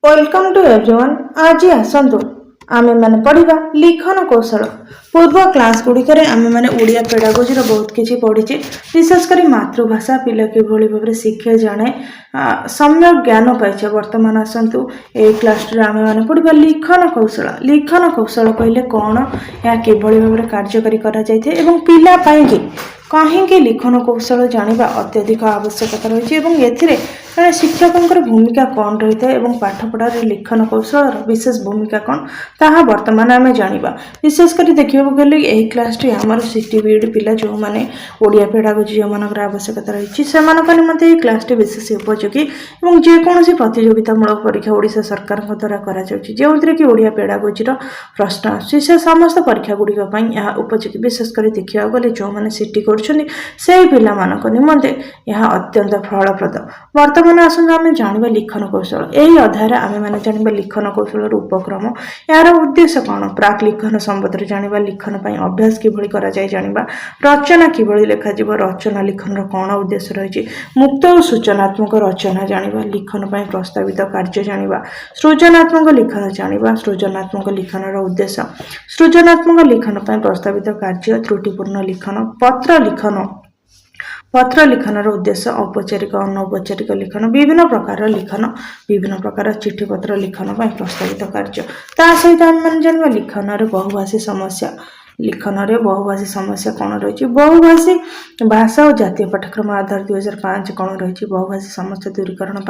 Welcome to everyone. आज आसतु आमे माने पढ़िबा लिखन कौशल। पूर्व क्लास गुड़िकर आमे माने ओडिया पेडागोजीर बहुत किछि पढ़िचे। विशेषकर मातृभाषा पिला किभଳି भाबरे शिखे जाने सम्यक ज्ञान पाइछे। वर्तमान आसतु ए क्लास रे आमे माने पढ़िबा लिखन कौशल। लिखन कौशल कहले कोन, या किभଳି भाबरे कार्यकारी करा जायथे एवं पिला पाइके कहीं लिखन कौशल जानिबा अत्यधिक आवश्यकता रही है। जड़े शिक्षकों भूमिका कौन रही है पाठ पढ़ार लिखन कौशल विशेष भूमिका कौन ताहा वर्तमान आम जाना। विशेषकर देखा गले यही क्लास आमर सीटी बीएड पिला जो मैंने ओडिया पेडागोजी जो मान आवश्यकता रही से निम्ते क्लास टी विशेष उपयोगी और जेकोसी प्रतियोगितामूलक परीक्षा ओडिशा सरकार द्वारा करा जो कि ओडिया पेडागोजीर प्रश्न आसे समस्त परीक्षा गुड़िक उपयोगी। विशेषकर देखा गले जो मैंने सीटी कर निमंते यह अत्यंत फलप्रद। वर्तमान आसंत आम जाना लिखन कौशल। यही अध्याय आम मैंने जाना लिखन कौशल उपक्रम, यार उद्देश्य कौन, प्राक लिखन संबंध जाना, लिखन अभ्यास किभଳି कराଯାଏ जाना, रचना किभଳି लेखा रचना लिखन कौन उद्देश्य रही, मुक्त और सूचनात्मक रचना जाना, लिखन प्रस्तावित कार्य जाना, सृजनात्मक लिखन जाना, सृजनात्मक लिखन उद्देश्य, सृजनात्मक लिखन प्रस्तावित कार्य, त्रुटिपूर्ण लिखन, पत्र लिखन उद्देश्य, औपचारिक अनौपचारिक लिखन, विभिन्न प्रकार लिखन, विभिन्न प्रकार चिठी पत्र लिखन प्रस्तावित कार्य। ता सहित आम जाना लिखन बहुभाषी समस्या। लिखन में बहुभाषी समस्या कौन रही, बहुभाषी भाषा और जातीय पाठ्यक्रम आधार 2005 कौन रही, बहुभाषी समस्या दूरीकरण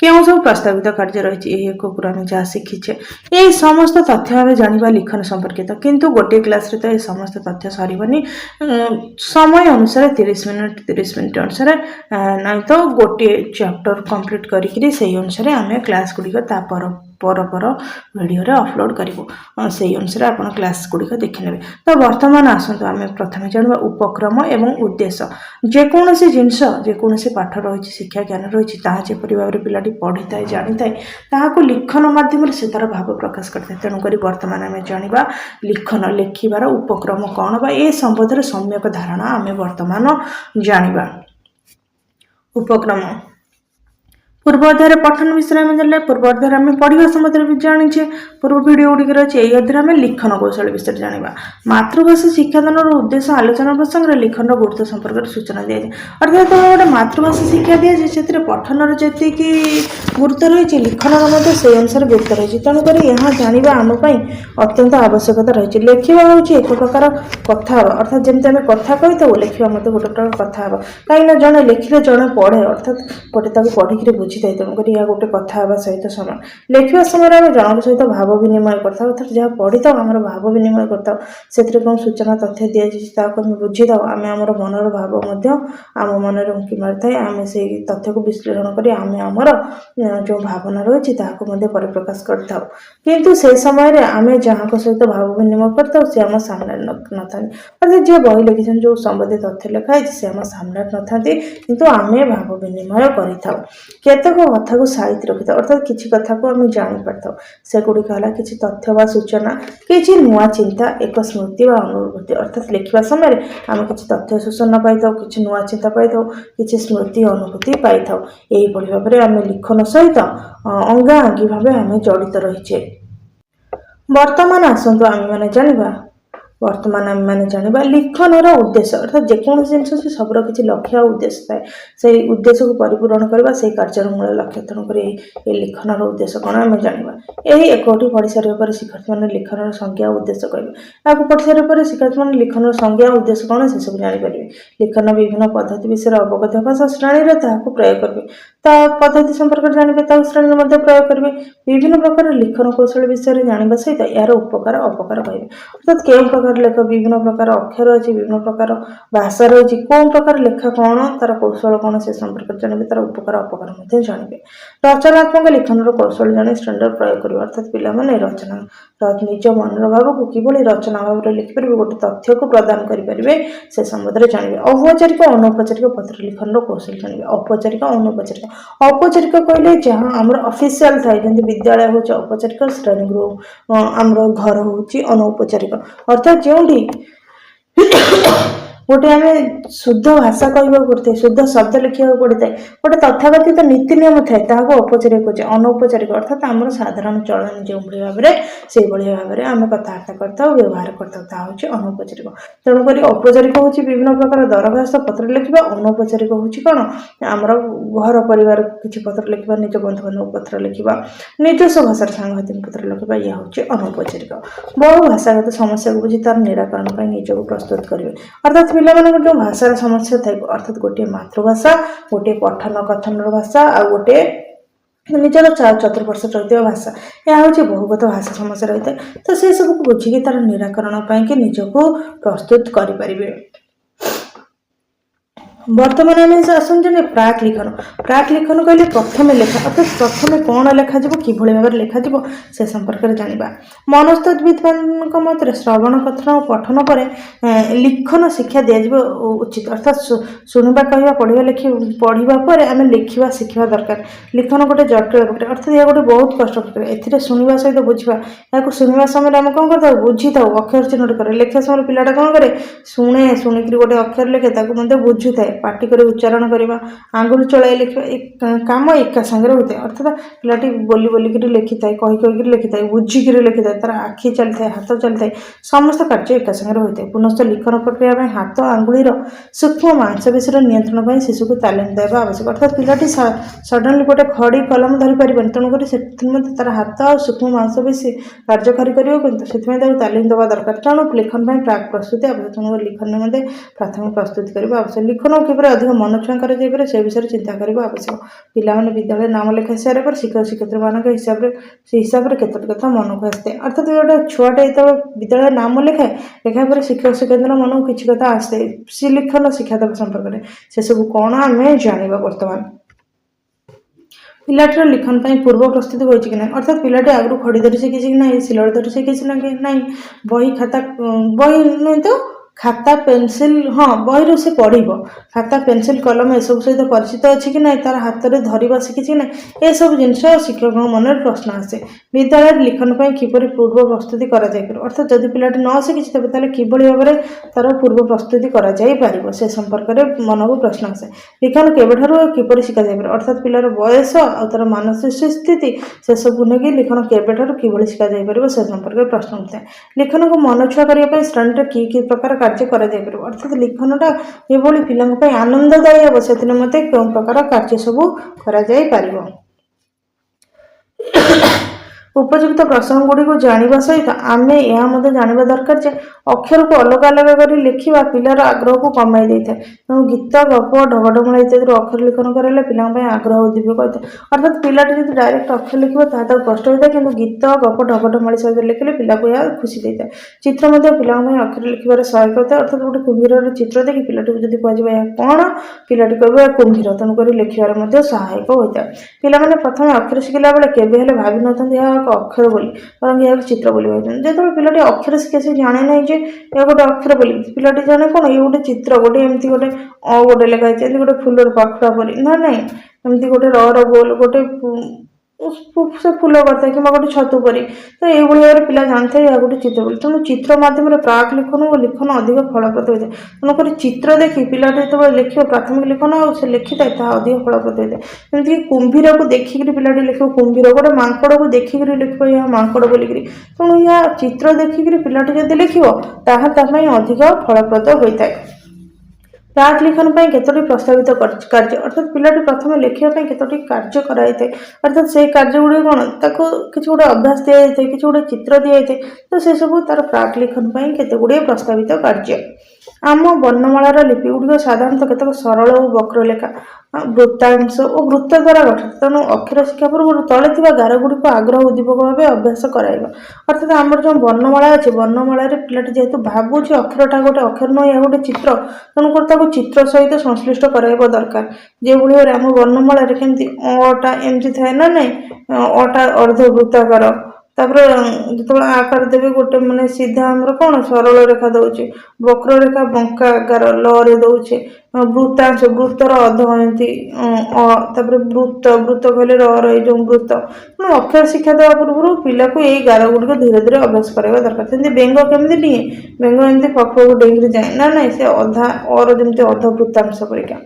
क्यों सब प्रस्तावित कार्य रही, एक आम जहाँ शिखीचे ये समस्त तथ्य आम जाना लिखन संपर्कित। किंतु गोटे क्लास रे तो ये समस्त तथ्य सरबनी, समय अनुसार 30 मिनिट अनुसार नहीं तो गोटे चैप्टर कंप्लीट करी से अनुसार आम क्लास गुड़िक पर वीडियो रे अपलोड करूँ से अनुसार आप क्लास गुड़िक देखने। तो वर्तमान आसतु आम प्रथम जाना उपक्रम एवं उद्देश्य। जेकोसी जिनस जेकोसी पाठ रही, शिक्षा ज्ञान रही, जपरी भाव में पिलाटी पढ़ी थाए जानी थाए लिखन माध्यम से तार भाव प्रकाश करता है। तेणुक वर्तमान आम जाना लिखन लेखिबार उपक्रम कौन बा ए संबंध सम्यक धारणा आम वर्तमान जाना। उपक्रम पूर्व अध्याय पठन विषय में जाने, पूर्व अध्याय आम पढ़ा संबंध भी जाचे, पूर्व वीडियो गुड़िक रही है। अध्याय आम लिखन कौशल विषय जाना, मातृभाषा शिक्षादान उद्देश्य आलोचना प्रसंग में लिखन गुरुत्व संपर्क सूचना दी जाए। अर्थात गोटे मातृभाषा शिक्षा दी जाए से पठन जी गुरुत्व रही, लिखन से अनुसार गुरुत्व रही। तेणुक यहाँ जाना आमपाई अत्यंत आवश्यकता रही। लेखा हूँ एक प्रकार कथा, अर्थात जमी आम कथा कही था, लिखा मत गोटे प्रकार कथा हाँ, कहीं जड़े लिखिले जड़े पढ़े, अर्थात गोटे पढ़ी बुझी थाए। तेणुक यह गोटे कथा सहित समान। लिखा समय आम जन सहित भाव विनिमय करता, अर्थात जहाँ पढ़ी था आम भाव विनिमय करता, से कौन सूचना तथ्य दी जाए बुझी था, आम आमर मनर भाव आम मन उंकी मारी थाए। आम से तथ्य को विश्लेषण कर आमर जो भावना रही परिप्रकाश करता। किंतु से समय आम जहाँ सहित भाव विनिमय करता सी आम सामने न था, अर्थात जी बही लिखी जो संबंधित तथ्य लिखाई से आम सामने न था, किंतु आम भाव विनिमय कर केतक कथा को साइज रखी था, अर्थात किसी कथा को आम जापर था। से गुड़िक है किसी तथ्य व सूचना, किसी नुआ चिंता, एक स्मृति व अनुभूति। अर्थात लिखा समय आम किसी तथ्य सूचना पाई था, किसी नुआ चिंता पाई था, किसी स्मृति अनुभूति पाई था। यही भाव में आम लिखन सहित अंगाअंगी भाव आम जड़ित रहीचे। वर्तमान आसतु आम मैंने जाना, वर्तमान आम मैंने जाना लिखन उद्देश्य। अर्थात जेकोसी जिनस से सब किसी लक्ष्य और उद्देश्य थाए, से उद्देश्य को परिपूरण करने से कार्य मूल लक्ष्य। तेणुक ये लिखन उद्देश्य कौन आम जाना। यही एकटी पढ़ी सारे शिक्षार्थी मैंने लिखन संज्ञा उद्देश्य कहे, या पढ़ी सारे शिक्षार्थी मैंने लिखन संज्ञा उद्देश्य कौन से सब जापर। लिखन विभिन्न पद्धति विषय अवगत होगा श्रेणी में प्रयोग करेंगे, पद्धति संपर्क जानते श्रेणी में प्रयोग करेंगे। विभिन्न प्रकार लिखन कौशल विषय जानवा सहित यार उपकार अपकार कहे, अर्थात क्यों प्रकार लेख, विभिन्न प्रकार अक्षर अच्छी, विभिन्न प्रकार भाषा रही, कौन प्रकार लेखा कौन, तार कौशल कौन से संपर्क जानवे, तार उपकार अपकार जानवे। रचनात्मक लिखन कौशल जानी श्रेणी प्रयोग करेंगे, अर्थात पिलाने रचना निज मनर भाव को किभଳି रचना भाव में लिखिपर गोटे तथ्य को प्रदान करेंगे से संबंध में जानवे। औपचारिक अनौपचारिक पत्र लिखन कौशल जानवे। औपचारिक अनौपचारिक, औपचारिक कहले जहाँ आम ऑफिशियल थाए, जमी विद्यालय हूँ औपचारिक, श्रेणी गृह आम घर हूँ अनौपचारिक, अर्थात जो गोटे आम शुद्ध भाषा कहवाक पड़ता है, शुद्ध शब्द लिखा पड़ता है, गोटे तथाकथित नीति नियम थाए औपचारिक कहे अनौपचारिक अर्थात आम साधारण चलन जो भाव में से भाव में आम कथबार्ता करता व्यवहार करता हूँ अनौपचारिक। तेणुक औपचारिक हूँ विभिन्न प्रकार दरखास्त पत्र लिखा, अनौपचारिक हूँ कौन आमर घर परिवार किसी पत्र लिखा, निज बंधु बांधव पत्र लिखा, निजस्व भाषा सांघातिक पत्र लिखा, यह हूँ अनौपचारिक। बहु भाषागत समस्या को बुझी तार निराकरण निजक प्रस्तुत करेंगे। अर्थात पिला जो भाषार समस्या थाए अर्थात गोटे मातृभाषा, गोटे पठन कथन भाषा आ गोटे निजर चतुर्पर्श चलता भाषा, यह हूँ बहुगत भाषा समस्या रही है। तो से सब बुझिकी तार निराकरण कि निजक प्रस्तुत करें। बर्तमान आम आसुचे प्राक लिखन। प्राक लिखन कहले प्रथम लेखा अर्थात प्रथम कौन लिखा कि भाव में लिखा से संपर्क में जाना। मनस्तत्विद मत श्रवण कथन और पठन पर लिखन शिक्षा दिज्व उचित अर्थात शुणा कह पढ़ा पर आम लिखा शिखा दरकार। लिखन गोटे जटिल प्रक्रिया अर्थात यह गोटे बहुत कष्ट प्रक्रिया। ए शुणा सहित बुझा या शुणा समय आम कौन करता बुझी था अक्षर चिन्हट कर लिखा समय पिलाटा कौन करे शुणे शुणिक गोटे अक्षर लिखे बुझू था पाटी कर उच्चारण करवा आंगुल चलाई लिखा कम एका सांगे होता है। अर्थात पिलाटी बोली बोलिक लिखी था कहीक लिखी था बुझिक लिखी था तार आखि चली था हाथ चली था समस्त कार्य एका सांगे होता है। पुनश्च लिखन प्रक्रिया में हाथ आंगुलीर सूक्ष्म मांसपेशी नियंत्रण शिशु को तालीम देवा आवश्यक। अर्थात पिलाटी सडनली गोटे खड़ी कलम धरी पारे तेणुक तार हाथ और सूक्ष्म मांसपेशी कार्यकारी कर तालीम देवा दरकार। तेणु लिखन प्राक प्रस्तुति आवश्यक। तेणु लिखन निमंते प्राथमिक प्रस्तुति करने आवश्यक। लिखन किपर अधिक मन छुआ कर से विषय चिंता करने आवश्यक। पिलाने विद्यालय नाम लिखा सारे पर शिक्षक शिक्षयित्री मान हिसाब से केतोटी कथा मन को आसते अर्थात गोटे छुआटे जो विद्यालय नाम लिखाए लिखा पर शिक्षक शिक्षयित्री मन को किसी कथा आसते सी लिखन शिक्षा देव संपर्क में से सब कौन आम जाना। बर्तमान पिलाटर लिखन पूर्व प्रस्तुति होती कि ना अर्थात पिलाटी आगु खड़ी धरी शिखी कि ना सिलट धरी शिखी ना बही खाता बही नुहे तो खाता पेनसिल हाँ बही से पढ़ खाता पेनसिल कलम ए सब सहित परिचित अच्छी कि ना तार हाथ में धरवा शिखी ना यह सब जिनस शिक्षक मन प्रश्न आसे। विद्यालय लिखन किपर पूर्व प्रस्तुति अर्थात जदि पिलाटी न शिखी तेज कि भाव में तार पूर्व प्रस्तुति कर से संपर्क में मन को प्रश्न आसे। लिखन केबठार किपर शिखा जाए अर्थात पिलार बयस आ तार मानसिक स्थिति से सब नहीं लिखन केबठार कि शिखा जाए से संपर्क में प्रश्न उठता है। लिखन को मन छुआ करने श्रेणी कि प्रकार कार्य अर्थात लिखनटा ये पिला आनंददायी हम से मत क्यों प्रकार कार्य सब कर उपयुक्त प्रसंग गुड़ी को जानवा सहित आम यह जानवा दरकार जे अक्षर को अलग अलग कर लिखा पिलार आग्रह को कमाई दे था। तेणु गीत गप ढगढमला इत्यादि अक्षर लिखन कराइले पिला आग्रह उद्दीपक होता है। अर्थात पिलाटी जो डायरेक्ट अक्षर लिखा तो कष्ट होता है कि गीत गप ढगढमली सहित लिखिले पिला को यह खुशी देता है। चित्र पिला अक्षर लिखार सहायक होता है। अर्थात गोटे कुम्भीर चित्र देखिए पिलाटी को जब कह कौन पिलाटी कह कुम्भीर तेणुक लिखार सहायक होता है। पिला प्रथम अक्षर शिखला बेले केवे भावी न अक्षर बोली बरं यह चित्र बोली जो पिलाटी अक्षर शिखे से जाने ना जे यह गोटे अक्षर बोली पिलाटी जाने कौन ये गोटे चित्र गोटे एमती गोटे गोटे लिखाई गोटे फुलर पाखुड़ा बोली ना ना एमती गोटे र गोल गोटे से फूल करता है कि गोटे छतु परी तो ये भाव में पिला जानते हैं यह गोटे चित्र बोली। तेणु चित्र मध्यम प्राक लिखन और लिखन अधिक फलप्रद होता है। तेणुक चित्र देखी पिलाटी जो लिख प्राथमिक लिखन और से लिखी था अधिक फलप्रद होता है। जमीक कुम्भीर को देखिक पिलाटी लिख कुम्भीर गोटे मांकड़ को देखिक लिख यह मांकड़ बोलिक तेणु यह चित्र देखिक पिलाटी जब लिख अधिक फलप्रद होता है। प्राक लिखन केतोटी प्रस्तावित कार्य अर्थात पिलाटी प्रथम लिखापी केतोटी कार्य कराई थे अर्थात से कार्य गुड़ी कौन किसी गोटे अभ्यास दी जाए किसी गोटे चित्र दी जाए तो से सब तार प्राक लिखन केते गुड़े प्रस्तावित कार्य। आम वर्णमालार लिपि गुड़िक साधारणतः केतक सरल और वक्र लेखा वृत्तांश और वृत्त द्वारा गठित। तेणु अक्षर शिक्षा पूर्व तले गार गुड़िक आग्रह उद्दीपक भाव अभ्यास कराइबा। अर्थात आमर जो वर्णमाला अच्छे वर्णमाला पिलाटी जेहेतु भावुची अक्षरटा गोटे अक्षर नुह यह गोटे चित्र तेणुकर चित्र सहित संश्लिष्ट कराइबा दरकार। जो भाव में आम वर्णमाला केमती अटा एमती थाए ना ना अटा अर्धवृत्ताकार ତାପରେ ଯେତେବେଳେ ଆକାର ଦେବେ ଗୋଟେ ମାନେ ସିଧା ଆମର କଣ ସରଳ ରେଖା ଦଉଛି, ବକ୍ର ରେଖା ବଙ୍କା ଆକାର ଲ ରେ ଦଉଛେ, ବୃତ୍ତାଂଶ ବୃତ୍ତର ଅଧ ଏମିତି ତାପରେ ବୃତ୍ତ କହିଲେ ର ଏଇ ଯୋଉ ବୃତ୍ତ। ତେଣୁ ଅକ୍ଷର ଶିକ୍ଷା ଦେବା ପୂର୍ବରୁ ପିଲାକୁ ଏଇ ଗାର ଗୁଡ଼ିକ ଧୀରେ ଧୀରେ ଅଭ୍ୟାସ କରାଇବା ଦରକାର। ସେମିତି ବେଙ୍ଗ କେମିତି ଡିଏ, ବେଙ୍ଗ ଏମିତି ପଖକୁ ଡେଇଁକିରି ଯାଏ ନା, ନାଇଁ ସେ ଅଧା ଅର ଯେମିତି ଅର୍ଧ ବୃତ୍ତାଂଶ ପରିକା।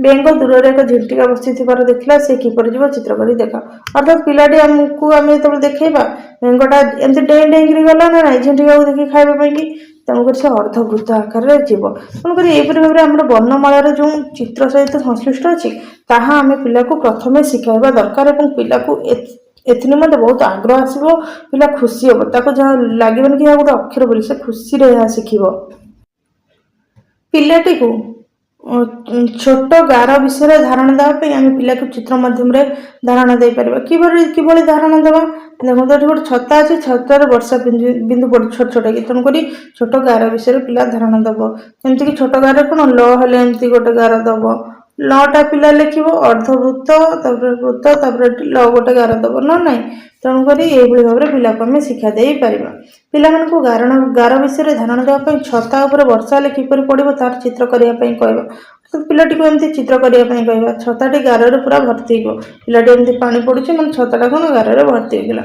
ବେଙ୍ଗ ଦୂରରେ ଏକ ଝିଣ୍ଟିକା ବସିଥିବାର ଦେଖିଲା, ସେ କିପରି ଯିବ ଚିତ୍ର କରି ଦେଖା। ଅର୍ଥାତ୍ ପିଲାଟି ଆମକୁ ଆମେ ଯେତେବେଳେ ଦେଖେଇବା ବେଙ୍ଗଟା ଏମିତି ଡେଇଁ ଡେଇଁକିରି ଗଲା ନା ନାଇଁ ଝିଣ୍ଟିକାକୁ ଦେଖି ଖାଇବା ପାଇଁକି, ତେଣୁକରି ସେ ଅର୍ଦ୍ଧବୃତ୍ତ ଆକାରରେ ଯିବ। ତେଣୁକରି ଏହିପରି ଭାବରେ ଆମର ବର୍ଣ୍ଣମାଳାର ଯେଉଁ ଚିତ୍ର ସହିତ ସଂଶ୍ଳିଷ୍ଟ ଅଛି ତାହା ଆମେ ପିଲାକୁ ପ୍ରଥମେ ଶିଖାଇବା ଦରକାର ଏବଂ ପିଲାକୁ ଏଥିନିମନ୍ତେ ବହୁତ ଆଗ୍ରହ ଆସିବ, ପିଲା ଖୁସି ହେବ, ତାକୁ ଯାହା ଲାଗିବନି କି ଏହା ଗୋଟେ ଅକ୍ଷର ବୋଲି, ସେ ଖୁସିରେ ଏହା ଶିଖିବ। ପିଲାଟିକୁ ଛୋଟ ଗାର ବିଷୟରେ ଧାରଣା ଦେବା ପାଇଁ ଆମେ ପିଲାକୁ ଚିତ୍ର ମାଧ୍ୟମରେ ଧାରଣା ଦେଇପାରିବା। କିଭଳି ଧାରଣା ଦେବା? ଦେଖନ୍ତୁ ଏଠି ଗୋଟେ ଛତା ଅଛି, ଛତାରେ ବର୍ଷା ବିନ୍ଦୁ ପଡୁଛି ଛୋଟ ଛୋଟ କି, ତେଣୁକରି ଛୋଟ ଗାର ବିଷୟରେ ପିଲା ଧାରଣା ଦବ। ଯେମିତିକି ଛୋଟ ଗାର କଣ ଲ ହେଲେ ଏମିତି ଗୋଟେ ଗାର ଦବ, ଲଟା ପିଲା ଲେଖିବ, ଅର୍ଦ୍ଧବୃତ୍ତ ତାପରେ ବୃତ୍ତ ତାପରେ ଲ ଗୋଟେ ଗାର ଦବ ନା ନାଇଁ। ତେଣୁକରି ଏଇଭଳି ଭାବରେ ପିଲାକୁ ଆମେ ଶିକ୍ଷା ଦେଇପାରିବା। ପିଲାମାନଙ୍କୁ ଗାର ବିଷୟରେ ଧାରଣା ଦେବା ପାଇଁ ଛତା ଉପରେ ବର୍ଷା ହେଲେ କିପରି ପଡ଼ିବ ତାର ଚିତ୍ର କରିବା ପାଇଁ କହିବା। ପିଲାଟିକୁ ଏମିତି ଚିତ୍ର କରିବା ପାଇଁ କହିବା, ଛତାଟି ଗାରରେ ପୁରା ଭର୍ତ୍ତି ହେଇଯିବ, ପିଲାଟି ଏମିତି ପାଣି ପଡୁଛି ମାନେ ଛତାଟା କଣ ଗାରରେ ଭର୍ତ୍ତି ହେଇଗଲା।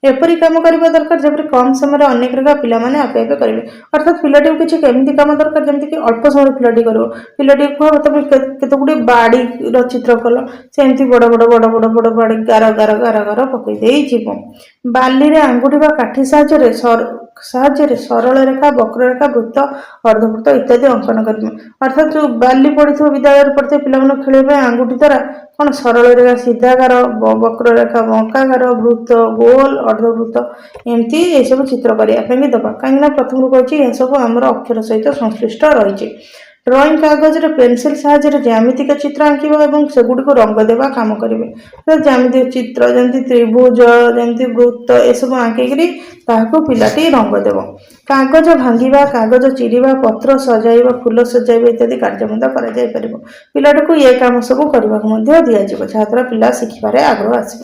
ଏପରି କାମ କରିବା ଦରକାର ଯେପରି କମ ସମୟରେ ଅନେକ ରେଖା ପିଲାମାନେ ଆପେ ଆପେ କରିବେ। ଅର୍ଥାତ୍ ପିଲାଟିକୁ କିଛି ଏମିତି କାମ ଦରକାର ଯେମିତିକି ଅଳ୍ପ ସମୟରେ ପିଲାଟି କରିବ। ପିଲାଟିକୁ କୁହ ତମେ କେତେ ଗୁଡ଼ିଏ ବାଡ଼ିର ଚିତ୍ର କଲ, ସେମିତି ବଡ଼ ବଡ଼ ବାଡ଼ି ଗାର ଗାର ଗାର ଗାର ପକେଇ ଦେଇଯିବ। ବାଲିରେ ଆଙ୍ଗୁଠି ବା କାଠି ସାହାଯ୍ୟରେ ସରଳ ରେଖା, ବକ୍ରରେଖା, ବୃତ୍ତ, ଅର୍ଦ୍ଧବୃତ୍ତ ଇତ୍ୟାଦି ଅଙ୍କନ କରିବେ। ଅର୍ଥାତ୍ ଯୋଉ ବାଲି ପଡ଼ିଥିବ ବିଦ୍ୟାଳୟରେ ପଡ଼ିଥିବ ପିଲାମାନଙ୍କୁ ଖେଳିବା ପାଇଁ ଆଙ୍ଗୁଠି ଦ୍ୱାରା କଣ ସରଳ ରେଖା, ସିଧା ଗାର, ବକ୍ର ରେଖା, ବଙ୍କା ଗାର, ବୃତ୍ତ, ଗୋଲ, ଅର୍ଦ୍ଧବୃତ୍ତ ଏମିତି ଏସବୁ ଚିତ୍ର କରିବା ପାଇଁ ଦେବା। କାହିଁକିନା ପ୍ରଥମରୁ କହିଛି ଏସବୁ ଆମର ଅକ୍ଷର ସହିତ ସଂଶ୍ଳିଷ୍ଟ ରହିଛି। ଡ୍ରଇଂ କାଗଜରେ ପେନସିଲ ସାହାଯ୍ୟରେ ଜ୍ୟାମିତିକ ଚିତ୍ର ଆଙ୍କିବା ଏବଂ ସେଗୁଡ଼ିକୁ ରଙ୍ଗ ଦେବା କାମ କରିବେ। ଜ୍ୟାମିତିକ ଚିତ୍ର ଯେମିତି ତ୍ରିଭୁଜ, ଯେମିତି ବୃତ୍ତ ଏସବୁ ଆଙ୍କିକିରି ତାହାକୁ ପିଲାଟି ରଙ୍ଗ ଦେବ। କାଗଜ ଭାଙ୍ଗିବା, କାଗଜ ଚିରିବା, ପତ୍ର ସଜାଇବା, ଫୁଲ ସଜାଇବା ଇତ୍ୟାଦି କାର୍ଯ୍ୟ ମଧ୍ୟ କରାଯାଇ ପାରିବ। ପିଲାଟିକୁ ଏ କାମ ସବୁ କରିବାକୁ ମଧ୍ୟ ଦିଆଯିବ, ଯାହାଦ୍ୱାରା ପିଲା ଶିଖିବାରେ ଆଗ୍ରହ ଆସିବ।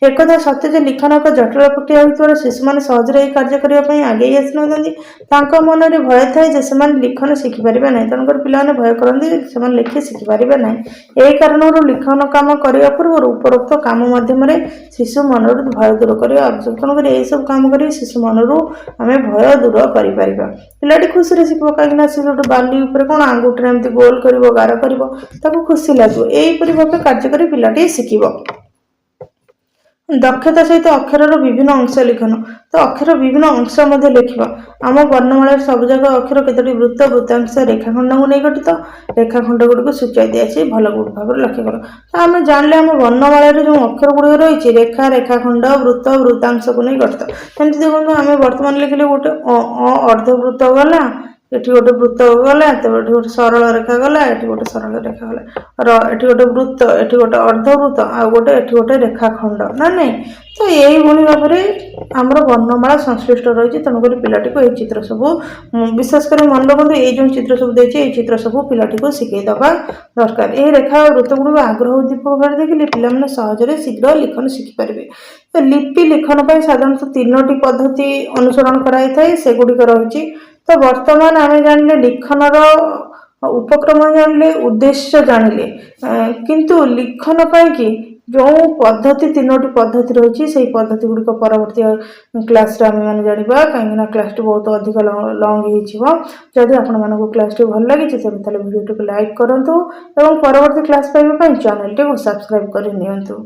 ଏକଥା ସତ୍ୟ ଯେ ଲିଖନ ଏକ ଜଟିଳ ପ୍ରକ୍ରିୟା ହୋଇଥିବାରୁ ଶିଶୁମାନେ ସହଜରେ ଏହି କାର୍ଯ୍ୟ କରିବା ପାଇଁ ଆଗେଇ ଆସିନଥାନ୍ତି। ତାଙ୍କ ମନରେ ଭୟ ଥାଏ ଯେ ସେମାନେ ଲିଖନ ଶିଖିପାରିବେ ନାହିଁ, ତେଣୁକରି ପିଲାମାନେ ଭୟ କରନ୍ତି ସେମାନେ ଲେଖି ଶିଖିପାରିବେ ନାହିଁ। ଏହି କାରଣରୁ ଲିଖନ କାମ କରିବା ପୂର୍ବରୁ ଉପରୋକ୍ତ କାମ ମାଧ୍ୟମରେ ଶିଶୁ ମନରୁ ଭୟ ଦୂର କରିବା ଆବଶ୍ୟକ। ତେଣୁକରି ଏହିସବୁ କାମ କରି ଶିଶୁ ମନରୁ ଆମେ ଭୟ ଦୂର କରିପାରିବା। ପିଲାଟି ଖୁସିରେ ଶିଖିବ, କାହିଁକିନା ସେ ଗୋଟେ ବାଲି ଉପରେ କଣ ଆଙ୍ଗୁଠିରେ ଏମିତି ଗୋଲ କରିବ, ଗାର କରିବ, ତାକୁ ଖୁସି ଲାଗିବ। ଏହିପରି ଭାବେ କାର୍ଯ୍ୟ କରି ପିଲାଟି ଶିଖିବ। ଦକ୍ଷତା ସହିତ ଅକ୍ଷରର ବିଭିନ୍ନ ଅଂଶ ଲିଖନ। ତ ଅକ୍ଷର ବିଭିନ୍ନ ଅଂଶ ମଧ୍ୟ ଲେଖିବା। ଆମ ବର୍ଣ୍ଣମାଳାରେ ସବୁଯାକ ଅକ୍ଷର କେତୋଟି ବୃତ୍ତ, ବୃତ୍ତାଂଶ, ରେଖାଖଣ୍ଡକୁ ନେଇ ଗଠିତ। ରେଖାଖଣ୍ଡ ଗୁଡ଼ିକୁ ସୂଚାଇ ଦିଆଯାଇଛି, ଭଲ ଭାବରେ ଲକ୍ଷ୍ୟ କର। ତ ଆମେ ଜାଣିଲେ ଆମ ବର୍ଣ୍ଣମାଳାରେ ଯେଉଁ ଅକ୍ଷର ଗୁଡ଼ିକ ରହିଛି ରେଖା, ରେଖାଖଣ୍ଡ, ବୃତ୍ତ, ବୃତ୍ତାଂଶକୁ ନେଇ ଗଠିତ। ସେମିତି ଦେଖନ୍ତୁ ଆମେ ବର୍ତ୍ତମାନ ଲେଖିଲେ ଗୋଟେ ଅର୍ଦ୍ଧବୃତ୍ତ ଗଲା, ଏଠି ଗୋଟେ ବୃତ୍ତ ଗଲା, ତାପରେ ଏଠି ଗୋଟେ ସରଳ ରେଖା ଗଲା, ଏଠି ଗୋଟେ ସରଳ ରେଖା ଗଲା, ଏଠି ଗୋଟେ ବୃତ୍ତ, ଏଠି ଗୋଟେ ଅର୍ଦ୍ଧବୃତ୍ତ, ଆଉ ଗୋଟେ ଏଠି ଗୋଟେ ରେଖାଖଣ୍ଡ ନା ନାଇଁ। ତ ଏଇଭଳି ଭାବରେ ଆମର ବର୍ଣ୍ଣମାଳା ସଂଶ୍ଳିଷ୍ଟ ରହିଛି। ତେଣୁକରି ପିଲାଟିକୁ ଏଇ ଚିତ୍ର ସବୁ ବିଶେଷ କରି ମନେ ରଖନ୍ତୁ, ଏଇ ଯେଉଁ ଚିତ୍ର ସବୁ ଦେଇଛି ଏଇ ଚିତ୍ର ସବୁ ପିଲାଟିକୁ ଶିଖେଇ ଦେବା ଦରକାର। ଏହି ରେଖା ଓ ବୃତ୍ତ ଗୁଡ଼ିକୁ ଆଗ୍ରହ ଉଦ୍ଦୀପକ ଭାବରେ ଦେଖିଲେ ପିଲାମାନେ ସହଜରେ ଶୀଘ୍ର ଲିଖନ ଶିଖିପାରିବେ। ତ ଲିପି ଲିଖନ ପାଇଁ ସାଧାରଣତଃ 3ଟି ପଦ୍ଧତି ଅନୁସରଣ କରାଯାଇଥାଏ, ସେଗୁଡ଼ିକ ରହିଛି। ତ ବର୍ତ୍ତମାନ ଆମେ ଜାଣିଲେ ଲିଖନର ଉପକ୍ରମ ଜାଣିଲେ, ଉଦ୍ଦେଶ୍ୟ ଜାଣିଲେ, କିନ୍ତୁ ଲିଖନ ପାଇଁକି ଯେଉଁ ପଦ୍ଧତି 3ଟି ପଦ୍ଧତି ରହିଛି ସେଇ ପଦ୍ଧତି ଗୁଡ଼ିକ ପରବର୍ତ୍ତୀ କ୍ଲାସରେ ଆମେମାନେ ଜାଣିବା, କାହିଁକିନା କ୍ଲାସଟି ବହୁତ ଅଧିକ ଲଙ୍ଗ ହେଇଯିବ। ଯଦି ଆପଣମାନଙ୍କୁ କ୍ଲାସଟି ଭଲ ଲାଗିଛି ତାହେଲେ ଭିଡ଼ିଓଟିକୁ ଲାଇକ୍ କରନ୍ତୁ ଏବଂ ପରବର୍ତ୍ତୀ କ୍ଲାସ ପାଇବା ପାଇଁ ଚ୍ୟାନେଲଟିକୁ ସବସ୍କ୍ରାଇବ୍ କରି ନିଅନ୍ତୁ।